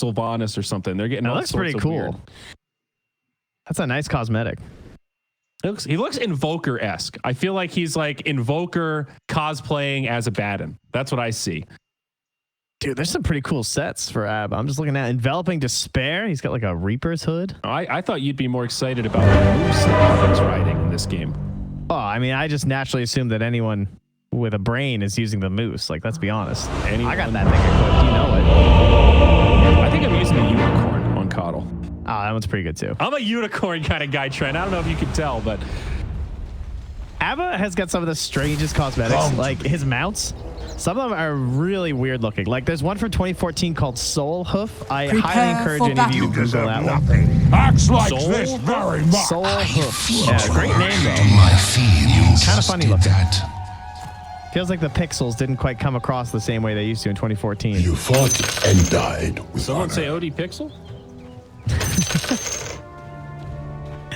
Sylvanas or something. They're getting all looks sorts pretty of cool. weird. That's a nice cosmetic. He looks Invoker-esque. I feel like he's like Invoker cosplaying as a Baden. That's what I see. Dude, there's some pretty cool sets for Ab. I'm just looking at Enveloping Despair. He's got like a Reaper's hood. I thought you'd be more excited about the moves that he's riding in this game. Oh, I mean, I just naturally assume that anyone with a brain is using the moose. Like, let's be honest. I got that thing equipped. You know it. I think I'm using the unicorn on Coddle. Oh, that one's pretty good too. I'm a unicorn kind of guy, Trent. I don't know if you can tell, but Abba has got some of the strangest cosmetics. Like his mounts, some of them are really weird looking. Like there's one from 2014 called Soul Hoof. I highly encourage any of you to Google that one. Acts like this very much. Soul Hoof. Yeah, great name though. Kind of funny looking. Feels like the pixels didn't quite come across the same way they used to in 2014. You fought and died with someone honor. say OD Pixel?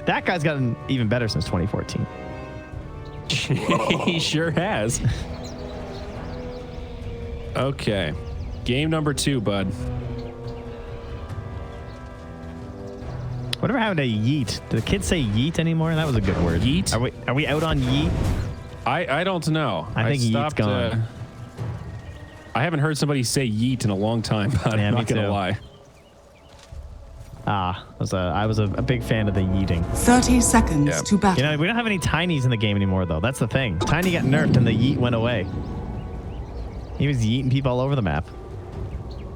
That guy's gotten even better since 2014. He sure has. Okay. Game number 2, bud. Whatever happened to yeet? Do the kids say yeet anymore? That was a good word. Yeet? Are we out on yeet? I don't know. I think yeet's gone. I haven't heard somebody say yeet in a long time, but Yeah, I'm me not going to too. lie. I was a big fan of the yeeting. 30 seconds to battle. You know, we don't have any tinies in the game anymore, though. That's the thing. Tiny got nerfed and the yeet went away. He was yeeting people all over the map.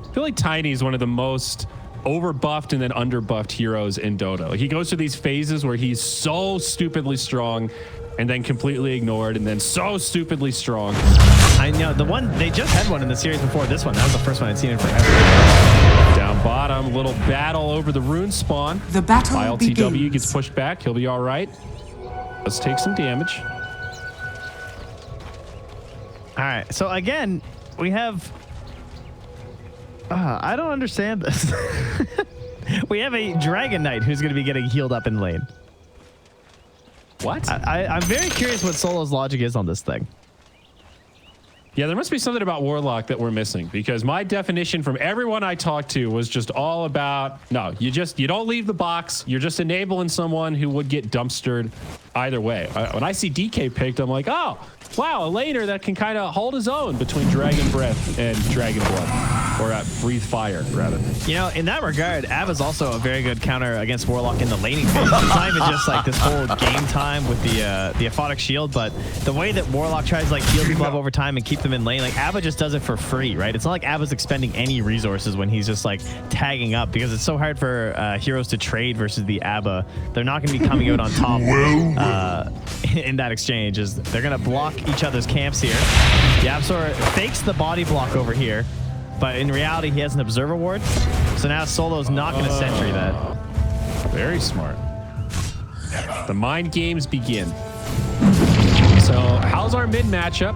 I feel like Tiny is one of the most overbuffed and then underbuffed heroes in Dota. Like he goes through these phases where he's so stupidly strong and then completely ignored and then so stupidly strong. I know the one they just had one in the series before this one. That was the first one I'd seen in forever. Down bottom, little battle over the rune spawn. The battle ILTW begins. gets pushed back. He'll be all right. Let's take some damage. All right. So again, we have. I don't understand this. We have a Dragon Knight who's going to be getting healed up in lane. What? I'm very curious what Solo's logic is on this thing. Yeah, there must be something about Warlock that we're missing because my definition from everyone I talked to was just all about, no, you don't leave the box. You're just enabling someone who would get dumpstered either way. When I see DK picked, I'm like, oh, wow, a laner that can kind of hold his own between Dragon Breath and Dragon Blood. Or Breathe Fire, rather. You know, in that regard, Ab is also a very good counter against Warlock in the laning phase. It's not even just like this whole game time with the aphotic shield, but the way that Warlock tries to like heal people up over time and keep them in lane, like Abba just does it for free, right? It's not like Abba's expending any resources when he's just like tagging up because it's so hard for heroes to trade versus the Abba. They're not going to be coming out on top in that exchange. They're going to block each other's camps here. The Absol fakes the body block over here. But in reality, he has an observer ward. So now Solo's not going to sentry that. Very smart. The mind games begin. So how's our mid matchup?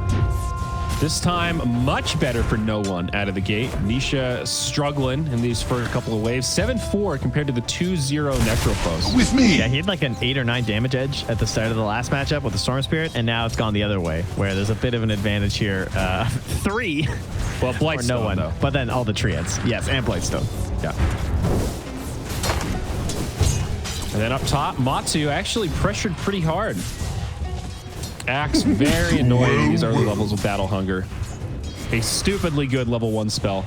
This time, much better for no one out of the gate. Nisha struggling in these first couple of waves. 7-4 compared to the 2-0 Nechrophos. With me. Yeah, he had like an 8 or 9 damage edge at the start of the last matchup with the Storm Spirit, and now it's gone the other way, where there's a bit of an advantage here. 3. Well, Blightstone, no one, though. But then all the triads. Yes, and Blightstone. Yeah. And then up top, Matsu actually pressured pretty hard. Axe, very annoying these early levels with Battle Hunger. A stupidly good level 1 spell.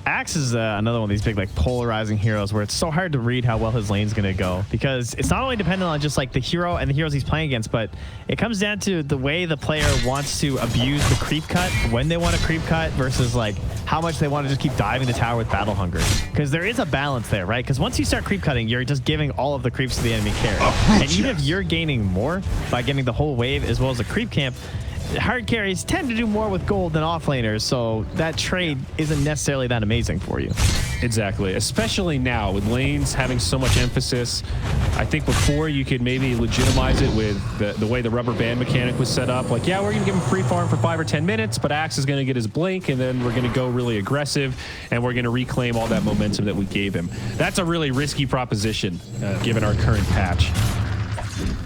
Axe is another one of these big like polarizing heroes where it's so hard to read how well his lane's going to go because it's not only dependent on just like the hero and the heroes he's playing against, but it comes down to the way the player wants to abuse the creep cut, when they want to creep cut versus like how much they want to just keep diving the tower with Battle Hunger. Because there is a balance there, right? Because once you start creep cutting, you're just giving all of the creeps to the enemy carry. And even if you're gaining more by getting the whole wave as well as the creep camp, hard carries tend to do more with gold than offlaners, so that trade isn't necessarily that amazing for you. Exactly, especially now with lanes having so much emphasis. I think before you could maybe legitimize it with the way the rubber band mechanic was set up. Like, yeah, we're gonna give him free farm for 5 or 10 minutes, but Axe is gonna get his blink, and then we're gonna go really aggressive, and we're gonna reclaim all that momentum that we gave him. That's a really risky proposition, given our current patch.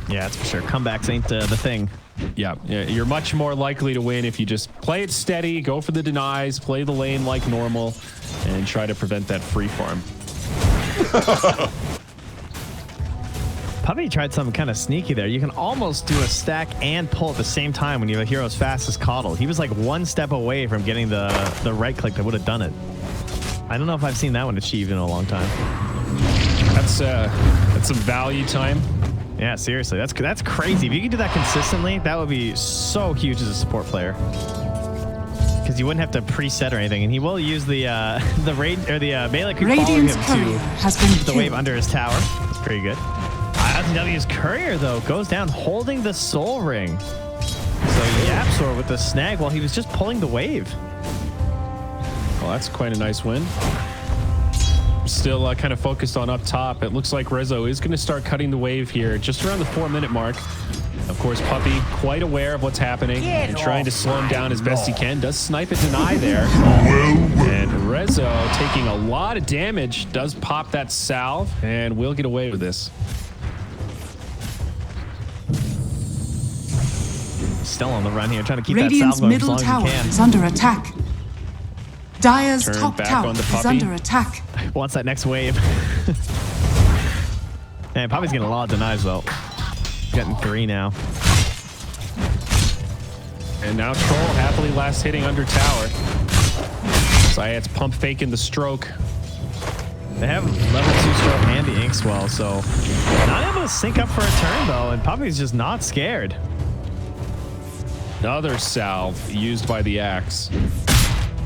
Yeah, that's for sure. Comebacks ain't the thing. Yeah, you're much more likely to win if you just play it steady, go for the denies, play the lane like normal, and try to prevent that free farm. Puppy tried something kind of sneaky there. You can almost do a stack and pull at the same time when you have a hero as fast as Coddle. He was like one step away from getting the right click that would have done it. I don't know if I've seen that one achieved in a long time. That's some value time. Yeah, seriously, that's crazy. If you could do that consistently, that would be so huge as a support player. Because you wouldn't have to preset or anything, and he will use the melee creep following him to keep the wave under his tower. That's pretty good. LTW's courier though goes down holding the soul ring. So Yapsor with the snag while he was just pulling the wave. Well, that's quite a nice win. Still kind of focused on up top. It looks like Rezo is going to start cutting the wave here just around the 4-minute mark. Of course, Puppy quite aware of what's happening and trying to slow him down as best he can. Does snipe a deny there. And Rezo taking a lot of damage, does pop that salve, and will get away with this. Still on the run here, trying to keep Radiant's that salve going middle as long tower as he can. is under attack. Dire's Turn top back tower on the is Puppy. under attack. Wants that next wave. Man, Puppy's getting a lot of denies though. Getting 3 now. And now Troll happily last hitting under tower. Zayat's pump faking the stroke. They have level 2 stroke and the Inkswell, so not able to sync up for a turn though, and Puppy's just not scared. Another salve used by the Axe.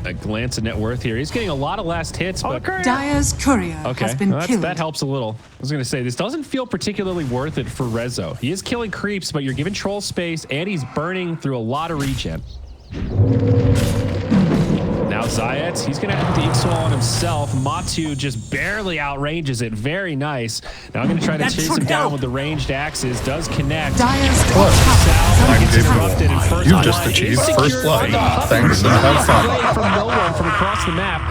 A glance at net worth here. He's getting a lot of last hits, but Dire's courier has been killed. That helps a little. I was going to say, this doesn't feel particularly worth it for Rezo. He is killing creeps, but you're giving Troll space, and he's burning through a lot of regen. Now Zayat, he's going to have to Inkswell on himself. Matu just barely outranges it. Very nice. Now I'm going to try to chase him down with the ranged axes. Does connect. Dire's Gets interrupted in first You just achieved first blood. Thanks and have fun. From nowhere, from across the map.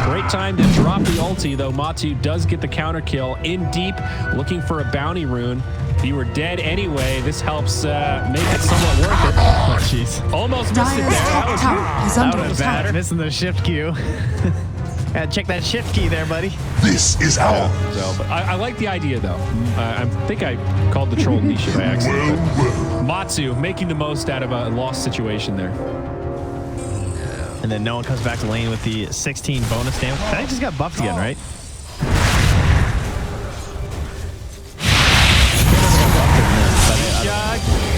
Great time to drop the ulti, though Matu does get the counter kill in deep, looking for a bounty rune. If you were dead anyway, this helps make it somewhat worth it. Oh, jeez. Almost missed it Dire's there. top tower is under attack. Bad. Missing the shift queue. Gotta check that shift key there, buddy. This is ours. So, but I like the idea, though. I think I called the troll Nisha by accident. But Matsu making the most out of a lost situation there. And then no one comes back to lane with the 16 bonus damage. That just got buffed again, right?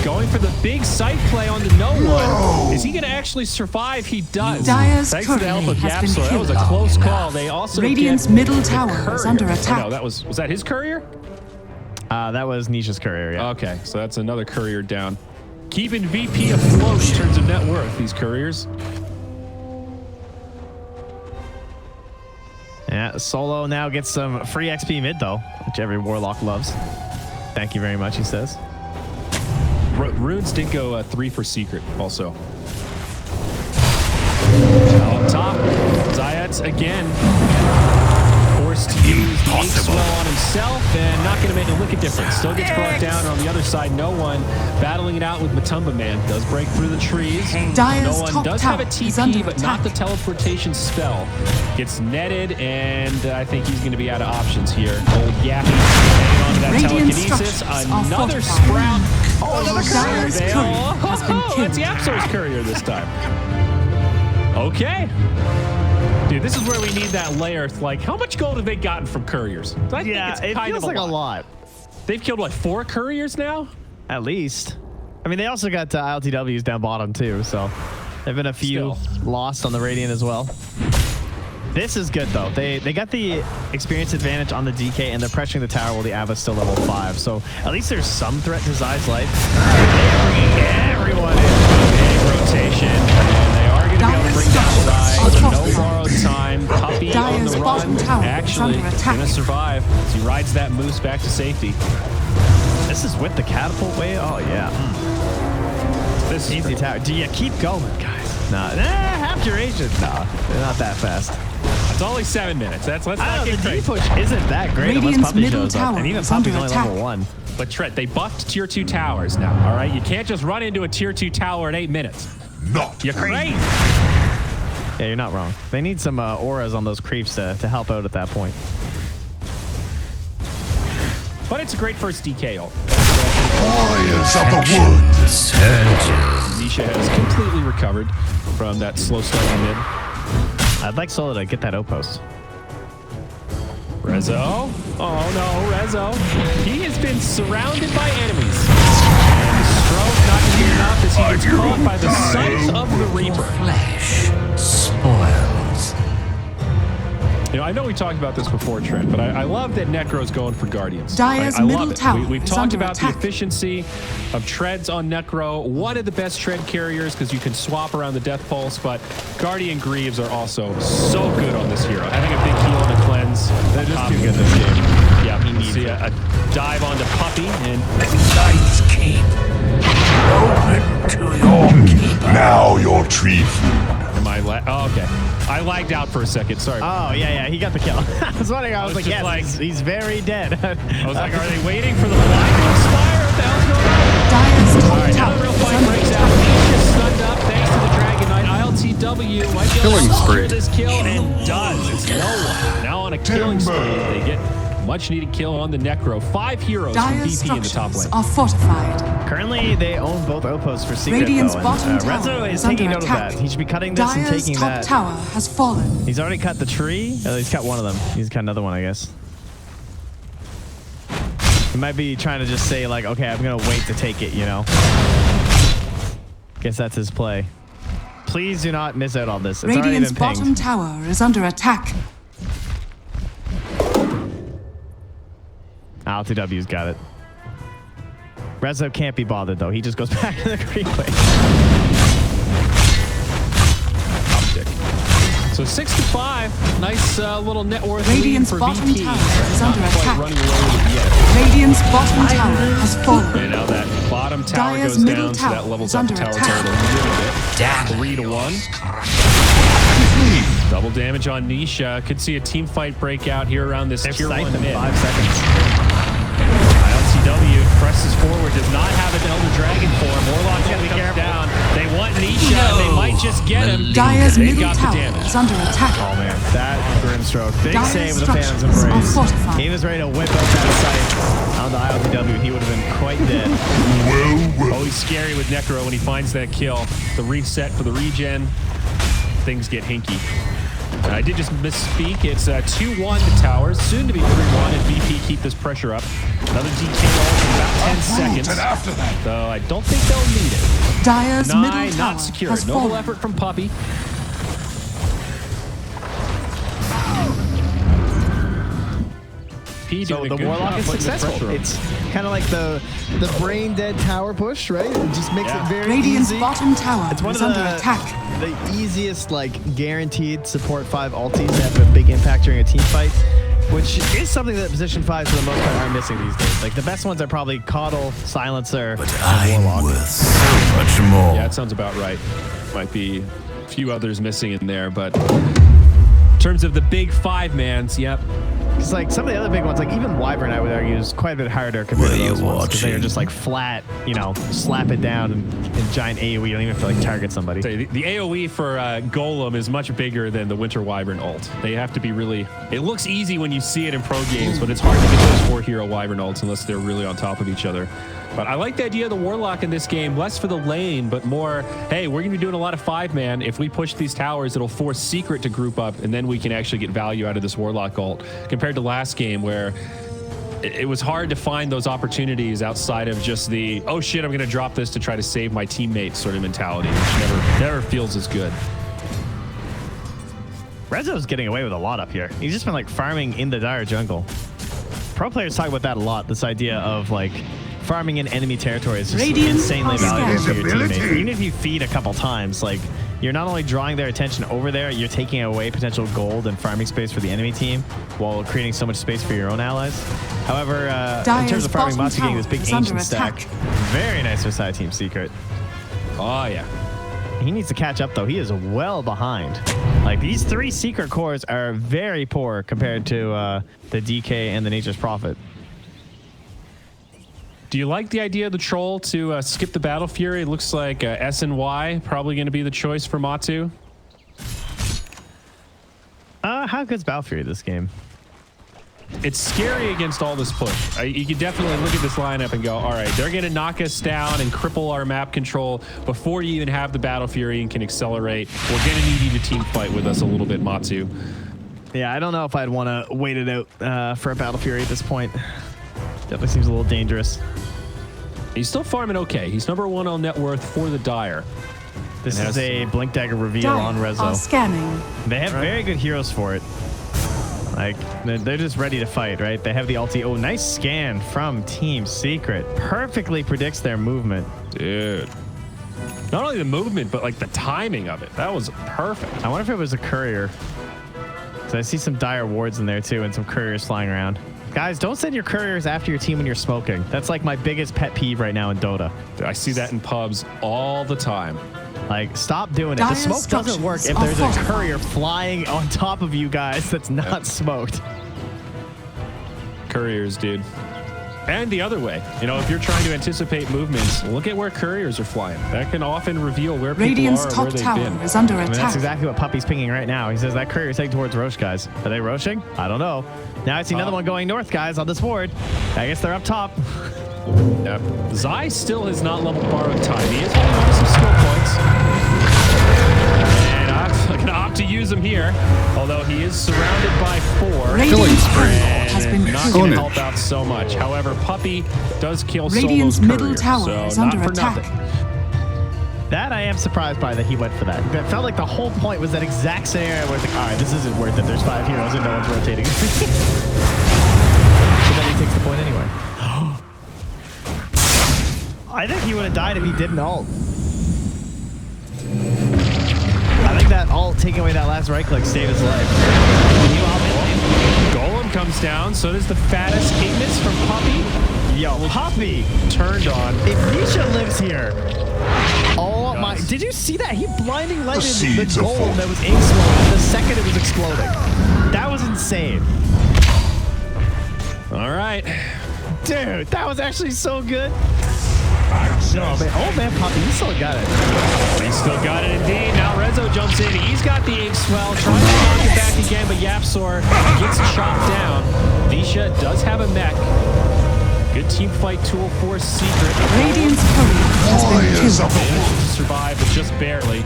Going for the big sight play on the no one. Is he going to actually survive? He does. Dire's Thanks to the help of courier has been Yapsor. That was a killed. close call. They also Radiant's get middle the tower is courier. under Oh, attack. no, was that his courier? That was Nisha's courier, yeah. Okay, so that's another courier down. Keeping VP afloat in terms of net worth, these couriers. Yeah, Solo now gets some free XP mid, though, which every Warlock loves. Thank you very much, he says. Runes did go 3 for secret also. Now up top, Zayat again forced to use the Inkswell on himself and not going to make a lick of difference. Still gets brought down, and on the other side, no one battling it out with Matumba Man. Does break through the trees. Dire's No one top does have a tower is under TP, but not the attack. teleportation spell. Gets netted, and I think he's going to be out of options here. Old Yappy hanging on to that Radiant telekinesis. structures are Another fortified. sprout. Oh, another courier. Dire's courier has been That's killed. Yapsor's courier this time. Okay. Dude, this is where we need that layer. Like, how much gold have they gotten from couriers? I think Yeah, it's it kind feels of like a lot. They've killed, what, 4 couriers now? At least. I mean, they also got ILTWs down bottom, too, so there've been a few lost on the Radiant as well. This is good, though. They got the experience advantage on the DK, and they're pressuring the tower while the Ava's still level 5. So at least there's some threat to Zai's life. They're bringing everyone in. Big rotation. And they are going to be able to bring down Zai. So no borrowed time. Puppy on the Dire's run. bottom tower is Actually, under attack. going to survive as he rides that moose back to safety. This is with the catapult way. Oh, yeah. This is Easy tower. Do you keep going, guys? Nah, half duration. Nah, they're not that fast. It's only 7 minutes. Let's not the get D crazy. push isn't that great unless Radiant's Puppy middle shows up. tower And even is Puppy's under only attack. level 1. But Trent, they buffed tier 2 towers now, all right? You can't just run into a tier 2 tower in 8 minutes. Not You're crazy. Yeah, you're not wrong. They need some auras on those creeps to help out at that point. But it's a great first DK ult. warriors of the wood. Surges. Nisha has completely recovered from that slow start in mid. I'd like Solo to get that outpost. Rezo. Oh no, Rezo. He has been surrounded by enemies. And the stroke not good enough as he gets caught by the sight of the Reaper. Flesh spoils. You know, I know we talked about this before, Trent, but I love that Necro's going for Guardians. Dire's I love middle it. tower We've is talked under about attack. the efficiency of treads on Necro. One of the best tread carriers because you can swap around the Death Pulse, but Guardian Greaves are also so good on this hero. Having a big heal and a cleanse. They're just too good this game. Yeah, he needs a dive onto Puppy and Night's keep. Open to your keep. Now your tree food. am I oh, okay. I lagged out for a second. Sorry. Oh, yeah, he got the kill. I was wondering, I was like, just yes, like- he's very dead. I was like, are they waiting for the blind to expire? What the hell's going on? Dire's All top right, now tower the real is fight under breaks attack. out. Nisha's stunned up thanks to the Dragon Knight. ILTW might be able Killing to spree. secure this kill and does. It's no one. Now on a killing spree. They get much needed kill on the Necro. 5 heroes from Dire's VP in the top structures lane. are fortified. Currently, they own both outposts for secret, Radiant's though. bottom And, tower Rezo is is under taking note attack. of that. He should be cutting this and Dire's taking top that. tower has fallen. He's already cut the tree. Oh, he's cut one of them. He's cut another one, I guess. He might be trying to just say, like, okay, I'm going to wait to take it, you know? Guess that's his play. Please do not miss out on this. It's Radiant's already been bottom pinged. tower is under attack. LTW's got it. Rezo can't be bothered, though. He just goes back to the creep wave. Optic. So 6-5. Nice little net worth Radiant's lead for bottom VP. tower is Not under quite attack. running away with it yet. Radiant's bottom tower has fallen. And now that bottom tower Dire's goes middle down, so tower that levels is up under tower attack. turret a little bit. Damn. 3-1. Double damage on Nisha. Could see a team fight break out here around this They've tier 1 sniped in mid. 5 seconds. ILTW presses forward, does not have an Elder Dragon form. Warlock only comes down. They want Nisha, and they might just get him. Dire's They've middle got the tower damage. is under attack. Oh, man. That Grimstroke. Big Dire's save with the Phantom's structures are Embrace. fortified. He was ready to whip out that sight on the ILTW. He would have been quite dead. Always scary with Necro when he finds that kill. The reset for the regen. Things get hinky. I did just misspeak. It's 2-1 to towers, soon to be 3-1, and VP keep this pressure up. Another DK ult in about 10 seconds. And after that, Though I don't think they'll need it. Dire's middle Nine, tower not secure. has Noble fallen. effort from Puppy. P So doing the a good Warlock job is putting the successful. pressure on. It's kind of like the brain dead tower push, right? It just makes Yeah. it very Radiant's easy. bottom tower It's one is of under attack. the easiest, like, guaranteed support 5 ultis that have a big impact during a team fight, which is something that position 5s for the most part are missing these days. Like, the best ones are probably Coddle, Silencer, But and I'm Warlock. worth so much more. Yeah, it sounds about right. Might be a few others missing in there, but in terms of the big 5-mans, yep. It's like some of the other big ones, like even Wyvern, I would argue, is quite a bit harder compared to What are those you ones. Because they're watching? just like flat, you know, slap it down and giant AoE. You don't even have to like target somebody. The AoE for Golem is much bigger than the Winter Wyvern ult. They have to be really... It looks easy when you see it in pro games, but it's hard to get those 4-hero Wyvern ults unless they're really on top of each other. But I like the idea of the Warlock in this game, less for the lane, but more, hey, we're going to be doing a lot of 5-man. If we push these towers, it'll force Secret to group up, and then we can actually get value out of this Warlock ult, compared to last game where it was hard to find those opportunities outside of just the, oh shit, I'm going to drop this to try to save my teammates sort of mentality, which never feels as good. Rezo's getting away with a lot up here. He's just been like farming in the dire jungle. Pro players talk about that a lot, this idea of like farming in enemy territory is just Radiant insanely are valuable for your scanned. teammates. Even if you feed a couple times, like you're not only drawing their attention over there, you're taking away potential gold and farming space for the enemy team while creating so much space for your own allies. However, in Dire's terms of farming, bottom Matsu getting this tower big is under ancient stack. attack. Very nice for side team Secret. Oh, yeah. He needs to catch up, though. He is well behind. Like, these 3 secret cores are very poor compared to the DK and the Nature's Prophet. Do you like the idea of the troll to skip the Battle Fury? It looks like S and Y probably going to be the choice for Matu. How good's Battle Fury this game? It's scary against all this push. You can definitely look at this lineup and go, all right, they're going to knock us down and cripple our map control before you even have the Battle Fury and can accelerate. We're going to need you to team fight with us a little bit, Matu. Yeah, I don't know if I'd want to wait it out for a Battle Fury at this point. Definitely seems a little dangerous. He's still farming okay. He's #1 on net worth for the Dire. This is a Blink Dagger reveal Dire on Rezo. are scanning. They have very good heroes for it. Like, they're just ready to fight, right? They have the ulti. Oh, nice scan from Team Secret. Perfectly predicts their movement. Dude. Not only the movement, but like the timing of it. That was perfect. I wonder if it was a courier. So I see some Dire wards in there too and some couriers flying around. Guys, don't send your couriers after your team when you're smoking. That's like my biggest pet peeve right now in Dota. I see that in pubs all the time. Like, stop doing it. Dire The smoke doesn't work if there's a courier flying on top of you guys that's not smoked. Couriers, dude. And the other way. You know, if you're trying to anticipate movements, look at where couriers are flying. That can often reveal where Radiant's people are or top where they've tower been. is under I mean, attack. that's exactly what Puppy's pinging right now. He says that courier is heading towards Roche, guys. Are they Roshing? I don't know. Now I see another one going north, guys, on this board. I guess they're up top. Yep. Zai still has not leveled borrowed time. He is holding on to some skill points. And I'm going to opt to use him here, although he is surrounded by 4. Radiant's turret has been Not killed. going to help out so much. However, Puppy does kill Radiant's Solo's middle courier, tower so is not under for attack. nothing. That I am surprised by that he went for that. It felt like the whole point was that exact scenario where it's like, all right, this isn't worth it. There's 5 heroes and no one's rotating. So then he takes the point anyway. I think he would have died if he didn't ult. I think that ult taking away that last right click saved his life. Golem comes down, so does the fattest Ignis from Puppy. Yo, Puppy Turned on. If Nisha lives here, oh my, did you see that? He blinding lighted the golem that was ink swollen the second it was exploding. That was insane. All right. Dude, that was actually so good. No, man. Oh, man, Puppy, you still got it. He still got it indeed. Now Rezo jumps in. He's got the ink swell, trying to knock it back again, but Yapsor gets chopped down. Visha does have a mech. Good team fight tool for Secret. Radiant's courier has been killed. Manages to survive, but just barely.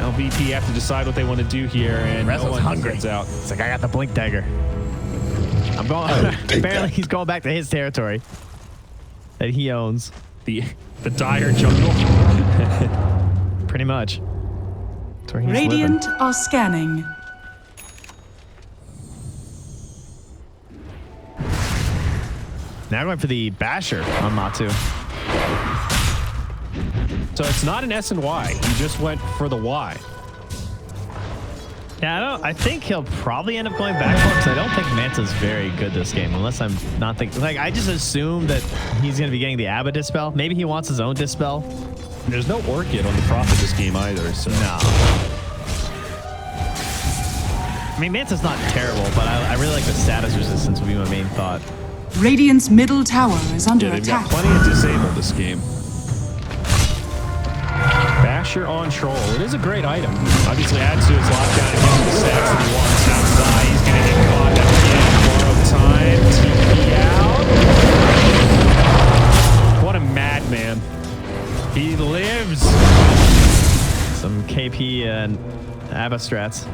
LVP have to decide what they want to do here, and Rezo's no one hungry. gets out. It's like, I got the blink dagger. I'm going. Apparently, he's going back to his territory that he owns. The dire jungle. Pretty much. That's where he's Radiant living. are scanning. Now going for the basher on Matu. So it's not an S and Y. He just went for the Y. Yeah, I think he'll probably end up going back for it because I don't think Manta's very good this game unless I'm not thinking. Like, I just assume that he's going to be getting the Abba Dispel. Maybe he wants his own Dispel. There's no Orchid on the Prophet this game either, so. No. I mean, Manta's not terrible, but I really like the status resistance would be my main thought. Radiant's middle tower is under Yeah, they've got attack. plenty of disable this game. Basher on Troll. It is a great item. Obviously adds to his lockdown and gives him the stats that he wants. Now Zai, he's going to get caught up again. Borrow time. TP out. What a madman. He lives. Some KP and Abba strats.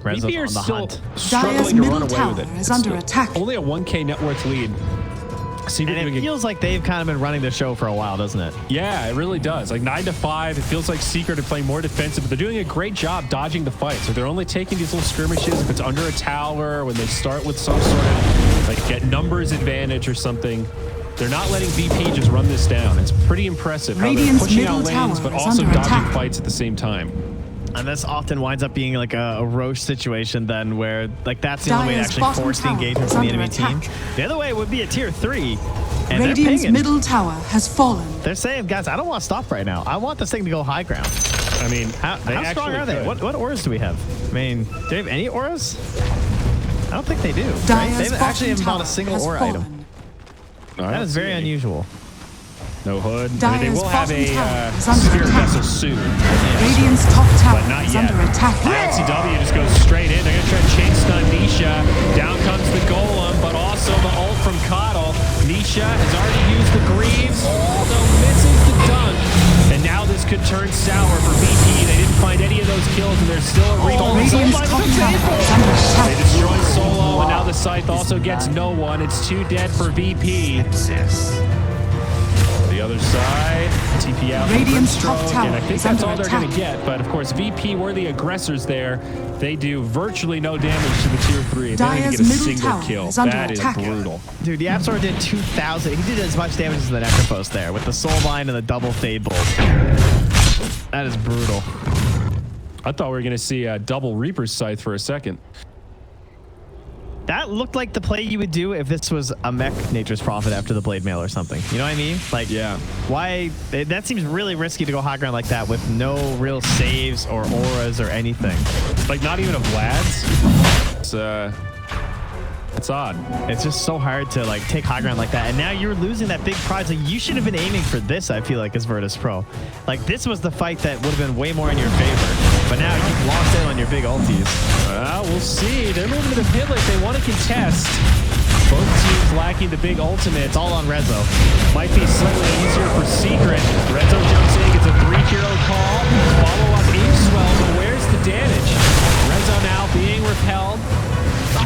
Rezo's VP are on the still hunt. Dire's struggling to run middle away tower with it. is It's under still attack. Only a 1K net worth lead. Secret And doing it a- feels like they've kind of been running the show for a while, doesn't it? Yeah, it really does. Like 9 to 5, it feels like Secret are playing more defensive, but they're doing a great job dodging the fight. So they're only taking these little skirmishes if it's under a tower, when they start with some sort of like get numbers advantage or something. They're not letting VP just run this down. It's pretty impressive how they're Radiant's pushing out middle lanes, tower but is also under dodging attack. fights at the same time. And this often winds up being like a Roche situation then where like that's the only way to Dire's actually bottom force the tower engagement is from the under enemy team. attack. The other way would be a tier 3. And Radiant's they're pinging. middle tower has fallen. They're saying, guys, I don't want to stop right now. I want this thing to go high ground. I mean, How strong are they? could. What auras do we have? I mean, do they have any auras? I don't think they do. Right? Dire's They actually bottom haven't bought tower a single has aura fallen. item. I That don't is see very any. unusual. No hood. I mean, Dire's they will have bottom tower a is under spirit attack. vessel soon. Radiant's top tower But not is yet. under attack. LCW just goes straight in. They're going to try to chain stun Nisha. Down comes the Golem, but also the ult from Coddle. Nisha has already used the Greaves, although misses the dunk. And now this could turn sour for VP. They didn't find any of those kills, and there's still a recall. Radiant's top tower is under They attack. destroy Solo, and now the Scythe also gets no one. It's 2 dead for VP. The other side, TP out. Radiant's Virtus.pro, top tower and I think is that's under all they're going to attack. get. But of course, VP were the aggressors there. They do virtually no damage to the tier 3. They don't even Dire's get a middle single tower kill. is under That is attack. brutal. Dude, the Absol did 2,000. He did as much damage as the Nechrophos there with the Soul Bind and the double Fade Bolt. That is brutal. I thought we were going to see a double Reaper's Scythe for a second. That looked like the play you would do if this was a mech Nature's Prophet after the Blade Mail or something. You know what I mean? Like, Yeah. why? That seems really risky to go high ground like that with no real saves or auras or anything. Like, not even a Vlad's. It's odd. It's just so hard to like take high ground like that. And now you're losing that big prize. Like, you should have been aiming for this, I feel like, as Virtus.pro. Like, this was the fight that would have been way more in your favor. But now you've lost in on your big ultis. Well, we'll see. They're moving to the pit like they want to contest. Both teams lacking the big ultimates. It's all on Rezo. Might be slightly easier for Secret. Rezo jumps in, gets a 3-hero call. Follow up Eve Swell, but where's the damage? Rezo now being repelled.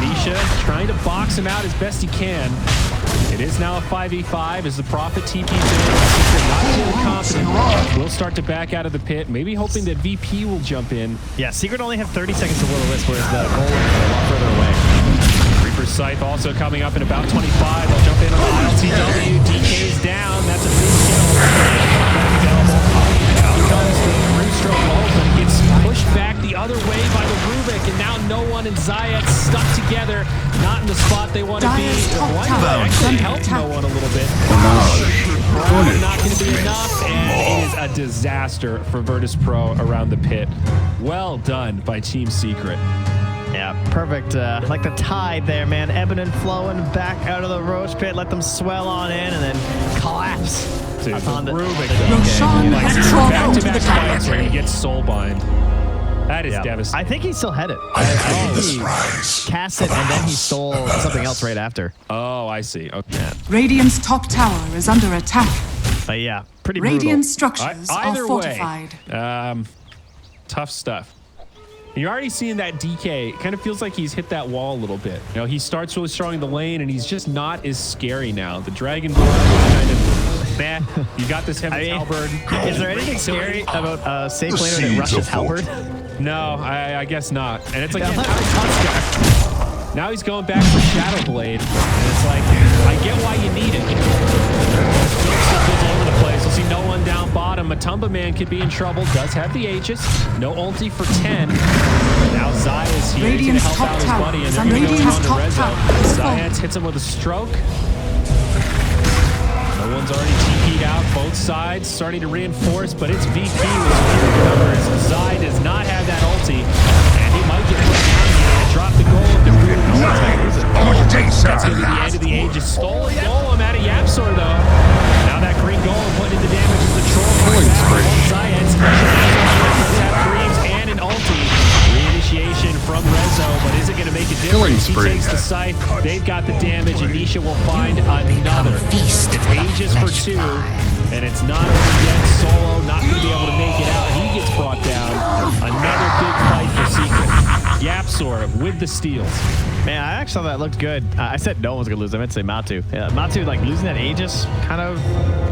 Nisha trying to box him out as best he can. It is now a 5v5 as the Prophet TP's in. Secret not too confident. Will start to back out of the pit, maybe hoping that VP will jump in. Yeah, Secret only have 30 seconds to will risk, whereas the goal is a lot further away. Reaper's Scythe also coming up in about 25. They'll jump in on the LTW. DK's down. That's a big kill. Out comes the Rooster ult, but he gets pushed back the other way by the Rubik, and now no one and Zayat stuck together, not in the spot they want to be. Dire's top Why tower not actually is help under no attack. one a little bit? Not going to be enough, and it is a disaster for Virtus.pro around the pit. Well done by Team Secret. Yeah, perfect. Like the tide there, man. Ebbing and flowing back out of the Roche pit. Let them swell on in and then collapse. Dude, upon the the Rubik, Roshan like, has travelled to back-to-back the fights top. where he gets soulbind. That is Yeah. devastating. I think he still had it. I think he cast it and then he stole something else right after. Oh, I see. Okay. Radiant's top tower is under attack. But yeah, pretty Radiant brutal. structures are Either fortified. way, tough stuff. You're already seeing that DK. It kind of feels like he's hit that wall a little bit. You know, he starts really strong in the lane, and he's just not as scary now. The Dragon Ball is kind of meh. You got this Heaven's Halberd. Is there anything scary about a safe laner that rushes Halberd? No, I guess not. And it's like, Yeah, yeah, let now he's going back for Shadow Blade. And it's like, I get why you need it. All over the place. We'll see no one down bottom. Matumba Man could be in trouble. Does have the Aegis. No ulti for 10. Now Zaya's here. He's going to Radiant's help top out his tower buddy. And is they're under going to go Radiant's on to top Rezo. tower is fallen. Zayac hits him with a stroke. No one's already TP'd out. Both sides starting to reinforce, but it's VP with superior numbers. Zai does not have that ulti, and he might get put down here. Drop the goal if they're really That's going to be the end of the Aegis. Stolen golem out of Yapsor, though. Now that green golem putting in the damage as the troll killing spree. Zayats have Greaves and an ulti. Reinitiation from Rezo, but is it going to make a difference? He takes the scythe. They've got the damage, and Nisha will find another. It's Aegis for 2, and it's not over yet. Solo not going to be able to make it out. He gets brought down. Another big fight for Secret. Yapsor with the steals. Man, I actually thought that looked good. I said no one was going to lose. I meant to say Matu. Yeah, Matu, like, losing that Aegis kind of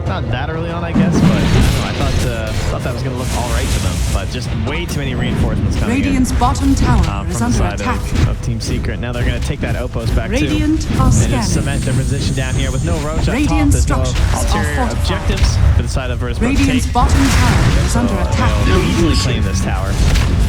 not that early on, I guess, but I don't know. I thought that was going to look all right for them, but just way too many reinforcements coming Radiant's in. bottom tower From is the under side attack. of Team Secret. Now they're going to take that outpost back Radiant too. are And scanning. just cement their position down here with no Roche up top. Radiant There's no structures are ulterior fortified. objectives for the side of Virtus.pro. Radiant's bottom tower is under attack. They'll easily claim this tower.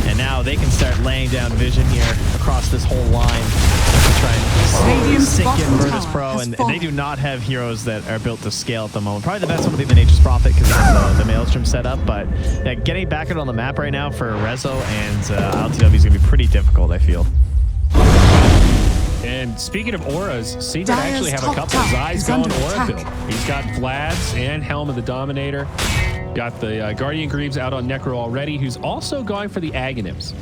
And now they can start laying down vision here across this whole line to try and Radiant's sink in bottom Virtus.pro, tower and has they do not have heroes that are built to scale at the moment. Probably the best one would be the Nature's Prophet because it has the Maelstrom set up, but yeah, getting back on the map right now for Rezo and LTW is going to be pretty difficult, I feel. And speaking of auras, Secret Dire's actually have a top couple. tower Zai's is going under aura attack. build. He's got Vlad's and Helm of the Dominator. Got the Guardian Greaves out on Necro already, who's also going for the Aghanims.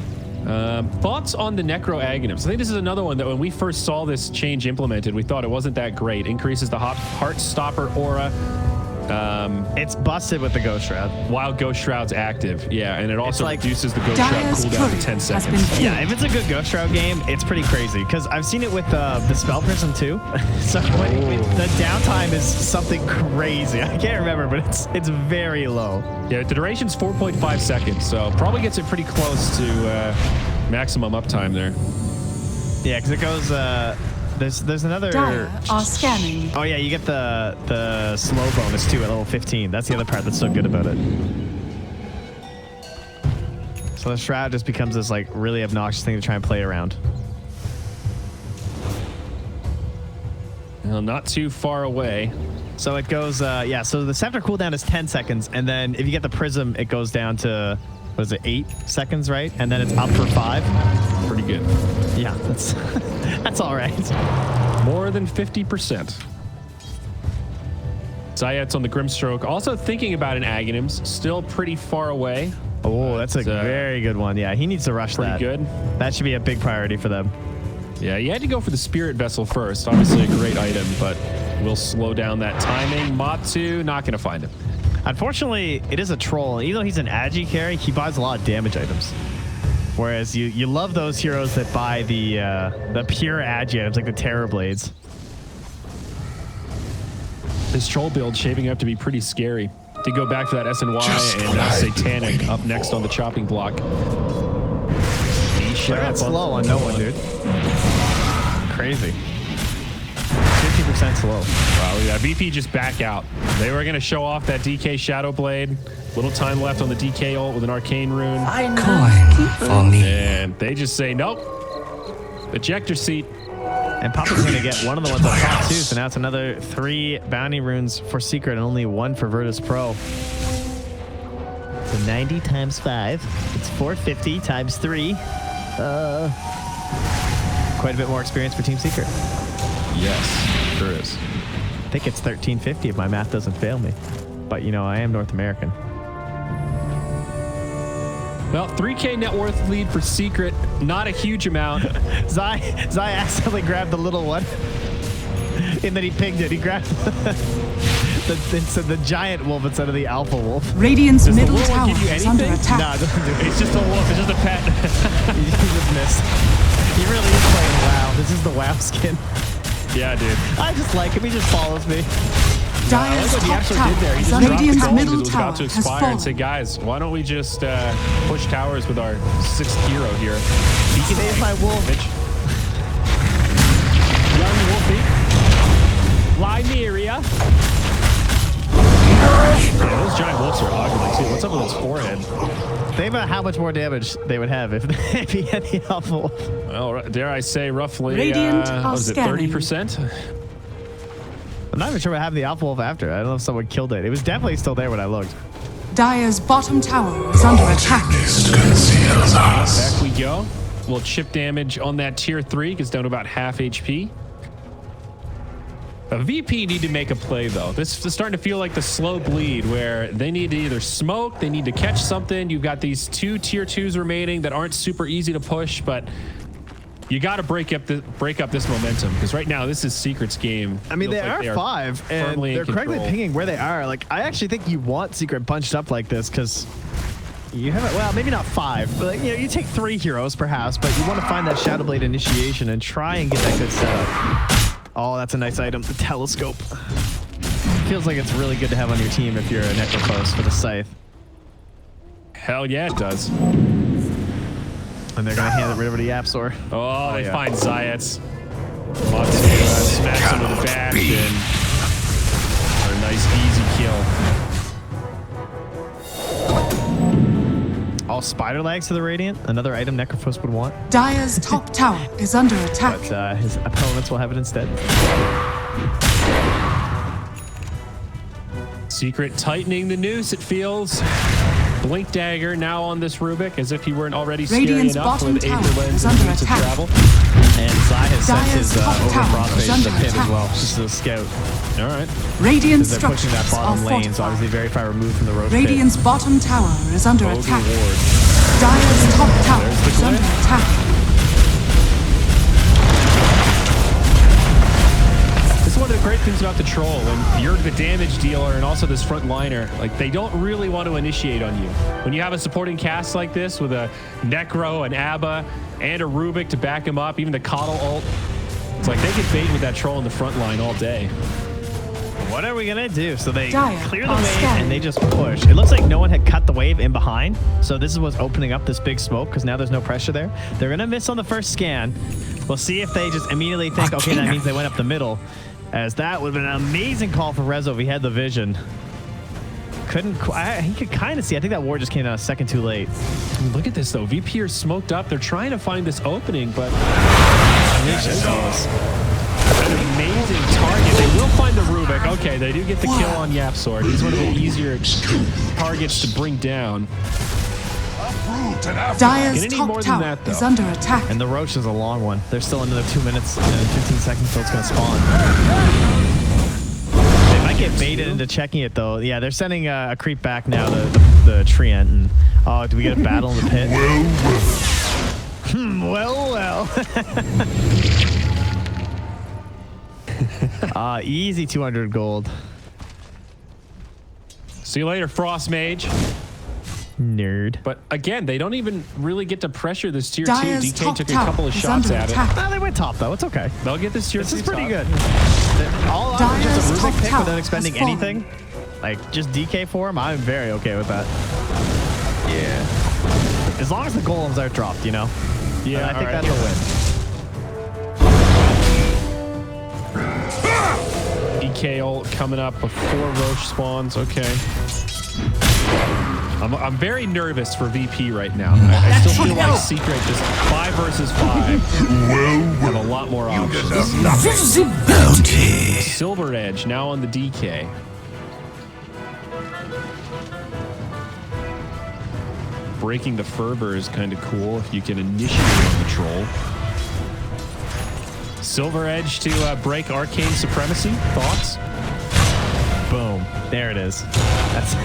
Thoughts on the Necro Aghanims? I think this is another one that when we first saw this change implemented, we thought it wasn't that great. Increases the Heart Stopper aura. It's busted with the Ghost Shroud. While Ghost Shroud's active. Yeah, and it also like reduces the Ghost Shroud Dire's cooldown to turret 10 has been seconds. killed. Yeah, if it's a good Ghost Shroud game, it's pretty crazy because I've seen it with the Spell Prism too. So the downtime is something crazy. I can't remember, but it's very low. Yeah, the duration's 4.5 seconds, so probably gets it pretty close to maximum uptime there. Yeah, because it goes. There's another. Dire are scanning. Oh yeah, you get the slow bonus too at level 15. That's the other part that's so good about it. So the Shroud just becomes this like really obnoxious thing to try and play around. Well, not too far away. So it goes, yeah, so the Scepter cooldown is 10 seconds, and then if you get the Prism, it goes down to, what is it, 8 seconds, right? And then it's up for 5. Pretty good. Yeah, that's that's all right. More than 50%. Zayat's on the Grimstroke. Also thinking about an Aghanims. Still pretty far away. Oh, that's a very good one. Yeah, he needs to rush Pretty that. good. That should be a big priority for them. Yeah, you had to go for the Spirit Vessel first. Obviously a great item, but will slow down that timing. Matu, not going to find him. Unfortunately, it is a troll. Even though he's an agi carry, he buys a lot of damage items. Whereas you love those heroes that buy the pure agi items, like the Terror Blades. This troll build shaping up to be pretty scary. To go back to that SNY Just and Satanic up next on the chopping block. They're at slow on no one, dude. Crazy. 50% slow. Wow, yeah, VP just back out. They were going to show off that DK Shadow Blade. Little time left on the DK ult with an Arcane Rune. Coin for me. And they just say, nope. Ejector seat. And Papa's going to get one of the ones up top too, so now it's another 3 bounty runes for Secret and only 1 for Virtus.pro. So 90 times 5. It's 450 times 3. Quite a bit more experience for Team Secret. Yes, sure is. I think it's 1350 if my math doesn't fail me. But, you know, I am North American. Well, 3K net worth lead for Secret. Not a huge amount. Zai accidentally grabbed the little one. And then he pinged it. He grabbed the giant wolf instead of the alpha wolf. Radiant's Does the middle little one tower give you is under anything? attack. No, it doesn't do it. It's just a wolf. It's just a pet. He just missed. He really is playing WoW. This is the WoW skin. Yeah, dude. I just like him. He just follows me. Dyer's What he top actually tower did there, he is just under dropped the Radiant's gold because middle it was tower about to has expire and fallen. say, guys, why don't we just push towers with our 6th hero here? He can save my wolf. Mitch. Young Wolfie. Lymeria. Yeah, those giant wolves are ugly too. What's up with his forehead? Think about how much more damage they would have if he had the alpha wolf. Well, dare I say roughly, Radiant what are was it, scanning. 30%? I'm not even sure what happened to the alpha wolf after. I don't know if someone killed it. It was definitely still there when I looked. Dyer's bottom tower is under attack. Mist conceals us. Back we go. A little chip damage on that tier 3, gets down to about half HP. A VP need to make a play though. This is starting to feel like the slow bleed where they need to either smoke, they need to catch something. You've got these 2 tier 2s remaining that aren't super easy to push, but you got to break up this momentum because right now this is Secret's game. I mean, Feels they like are 5, and firmly in they're correctly control. pinging where they are. Like, I actually think you want Secret bunched up like this because you have it. Well, maybe not 5, but like, you know, you take 3 heroes perhaps, but you want to find that Shadow Blade initiation and try and get that good setup. Oh, that's a nice item. The telescope. Feels like it's really good to have on your team if you're a Nechrophos for the scythe. Hell yeah, it does. And they're going to hand it right over to Yapsor. Oh, they yeah. find Zayats. Matu smacks him with a bash and a nice easy kill. all spider legs to the Radiant. Another item Nechrophos would want. Dire's top tower is under attack. But his opponents will have it instead. Secret tightening the noose, it feels. Blink Dagger now on this Rubik, as if he weren't already scary Radiant's enough bottom with tower Aether Lens is and under Boots of attack. Travel. And Zai has sent Dire's his top over tower broad is phase to under the pit as attack. well, just as a scout. All right. Radiant Because they're pushing structures that are bottom lane, so fortified. obviously very far removed from the road Radiant's bottom tower is under Bogey attack. Ward. Dire's top tower There's the is under clip. attack. This is one of the great things about the troll. When you're the damage dealer and also this front liner, like they don't really want to initiate on you. When you have a supporting cast like this with a Necro, an Abba, and a Rubik to back him up, even the Coddle ult, it's like they get bait with that troll in the front line all day. What are we gonna do? So they Dire clear the on wave scan. and they just push. It looks like no one had cut the wave in behind, so this is what's opening up this big smoke because now there's no pressure there. They're gonna miss on the first scan. We'll see if they just immediately think, okay, that means they went up the middle, as that would have been an amazing call for Rezo if he had the vision. He could kind of see. I think that ward just came out a second too late. I mean, look at this though. VP are smoked up. They're trying to find this opening, but an amazing target. They will find the Rubik. Okay, they do get the kill on Yapsword. He's one of the easier targets to bring down. Dire's need top more than tower that, though. is under attack. And the Roche is a long one. There's still another 2 minutes and 15 seconds till it's going to spawn. They might get baited into checking it, though. Yeah, they're sending a creep back now to the Treant. And, oh, do we get a battle in the pit? Well. Easy 200 gold. See you later, Frost Mage. Nerd. But again, they don't even really get to pressure this tier 2. Dire's DK top took a tower couple of is shots under at attack. Nah, they went top, though. It's okay. They'll get this tier 2 This is pretty top. good. All out Dire's just a top Rubik pick tower without expending has fallen. anything. Like, just DK for him, I'm very okay with that. Yeah. As long as the golems are dropped, you know? Yeah, And I think all right. that's a win. DK ult coming up before Roche spawns. Okay. I'm very nervous for VP right now. I still feel like Secret just 5 versus 5 have a lot more options. Silver Edge now on the DK. Breaking the fervor is kind of cool if you can initiate on the troll. Silver Edge to break Arcane Supremacy. Thoughts? Boom. There it is. That's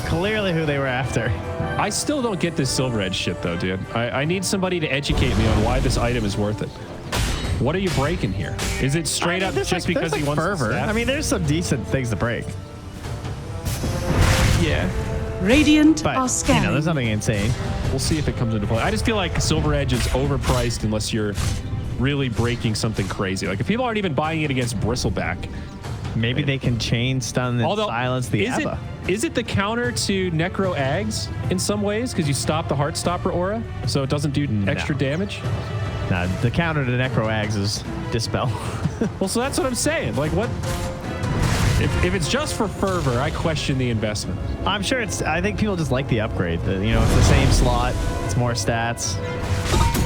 clearly who they were after. I still don't get this Silver Edge shit though, dude. I need somebody to educate me on why this item is worth it. What are you breaking here? Is it straight up There's just like, because there's he like wants fervor? the stat? I mean, there's some decent things to break. Yeah. Radiant But, are you scanning. know, there's nothing insane. We'll see if it comes into play. I just feel like Silver Edge is overpriced unless you're really breaking something crazy. Like if people aren't even buying it against Bristleback. Maybe they can chain, stun, and silence the is Abba. Is it the counter to Necro Ags in some ways? Because you stop the Heartstopper aura, so it doesn't do extra damage? Nah, the counter to Necro Ags is Dispel. Well, so that's what I'm saying. Like what? If it's just for fervor, I question the investment. I'm sure it's, I think people just like the upgrade. You know, it's the same slot, it's more stats.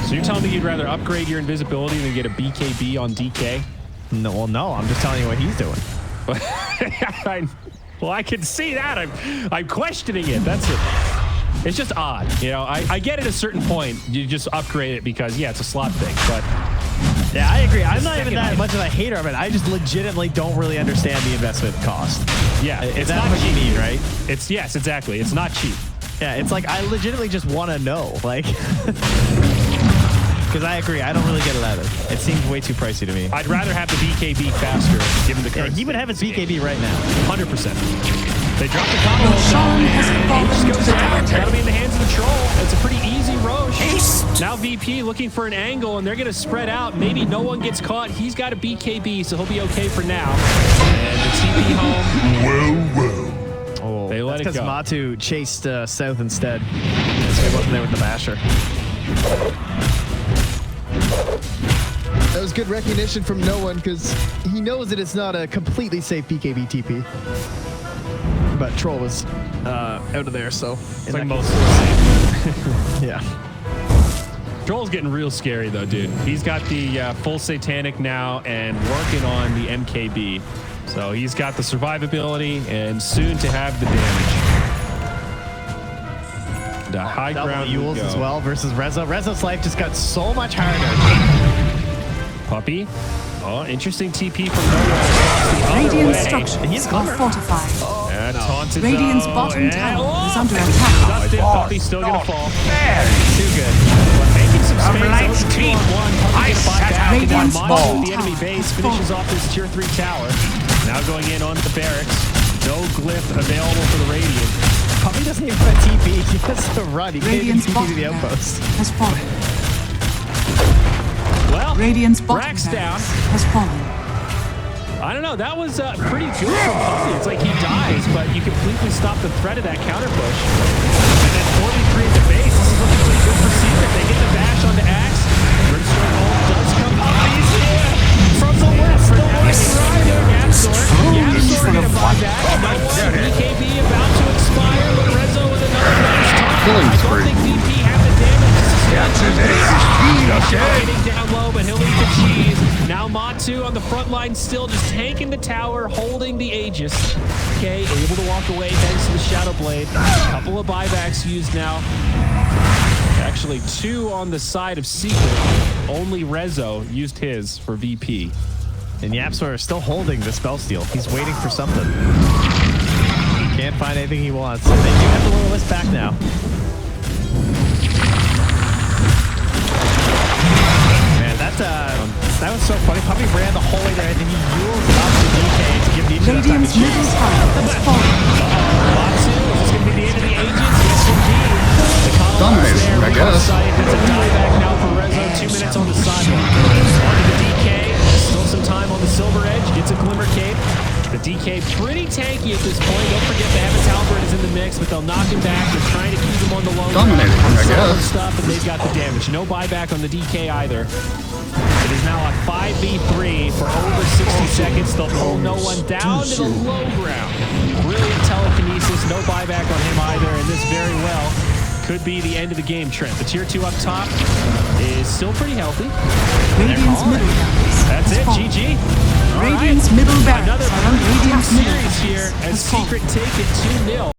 So you're telling me you'd rather upgrade your invisibility than get a BKB on DK? No, well, no, I'm just telling you what he's doing. Well, I can see that. I'm questioning it. That's it. It's just odd. You know, I get at a certain point, you just upgrade it because, yeah, it's a slot thing. But yeah, I agree. I'm not even that item. much of a hater of it. I just legitimately don't really understand the investment cost. yeah, It's not that what you cheap. need, right? It's yes, exactly. It's not cheap. Yeah, it's like I legitimately just want to know, like, because I agree. I don't really get it either. It seems way too pricey to me. I'd rather have the BKB faster, given the Yeah, current. he would have his BKB right now. 100%. They drop the combo Roshan has and fallen he just goes into down. battle. That'll be in the hands of the troll. It's a pretty easy Roche. Now VP looking for an angle, and they're going to spread out. Maybe no one gets caught. He's got a BKB, so he'll be okay for now. And the TP home. Oh, They let it because go. Matu chased south instead. So he wasn't there with the basher. That was good recognition from no one because he knows that it's not a completely safe BKB TP. but Troll was out of there, so It's like most of the same. yeah. Joel's getting real scary though, dude. He's got the full Satanic now and working on the MKB. So he's got the survivability and soon to have the damage. The high ground Yules as well versus Rezo. Rezo's life just got so much harder. Puppy. Oh, interesting TP from nowhere. Radiant structures are fortified. Taunted Radiant's though. bottom tower is under Dustin, attack. Puppy's still gonna fall. Too good. Making some space. 2-on-1. Puppy gonna buy back. Radiant's Mono bottom with the enemy tower base has finishes fallen. off this tier 3 tower. Now going in onto the barracks. No glyph available for the Radiant. Puppy doesn't even have a TP. He has to run. He can't even Radiant's TP to bottom the barracks outpost. has fallen. Well, Radiant's bottom Rack's down. barracks has fallen. I don't know. That was pretty good from Puppy. It's like he dies, but you completely stop the threat of that counter push. And then 43 at the base. This is looking pretty good for Secret. They get the bash onto Axe. Brimstone ult does come up. He's here from the west. The White Rider. Yapsor. Yapsor gonna buy back. No one. BKB about to expire, but Rezo with another nice top. Killing I don't spree. think VP have the damage. Getting down low, but he'll eat the cheese. Now Matu on the front line, still just tanking the tower, holding the Aegis. Okay, able to walk away thanks to the Shadow Blade. A couple of buybacks used now. Actually, 2 on the side of Secret. Only Rezo used his for VP. And Yapsor is still holding the spell steal. He's waiting for something. Can't find anything he wants. And they do have the little list back now. Man, that was so funny. Puppy ran the whole way there, and then he Yules up the DK to give the enough time to Radiant's middle shoot. tower has fallen. Matsu, is this going to be the end of the Aegis? Yes, indeed. The column Dominating, is there. I guess. It's a dieback now for Rezo. 2 minutes on the sideline. Onto the DK. Still some time on the Silver Edge. Gets a Glimmer Cape. The DK pretty tanky at this point. Don't forget the Abbot's Halberd is in the mix, but they'll knock him back. They're trying to keep him on the low Dominating, I Solid guess. stuff, and they've got the damage. No buyback on the DK either. It is now a 5v3 for over 60 seconds. They'll pull no one down to the low ground. Brilliant telekinesis. No buyback on him either, and this very well could be the end of the game, Trent. The tier 2 up top is still pretty healthy. Radiant's middle barracks That's has it, fallen. GG. All right. Radiant's middle barracks Another are under pretty attack. tough series here as Has fallen. Secret take it 2-0.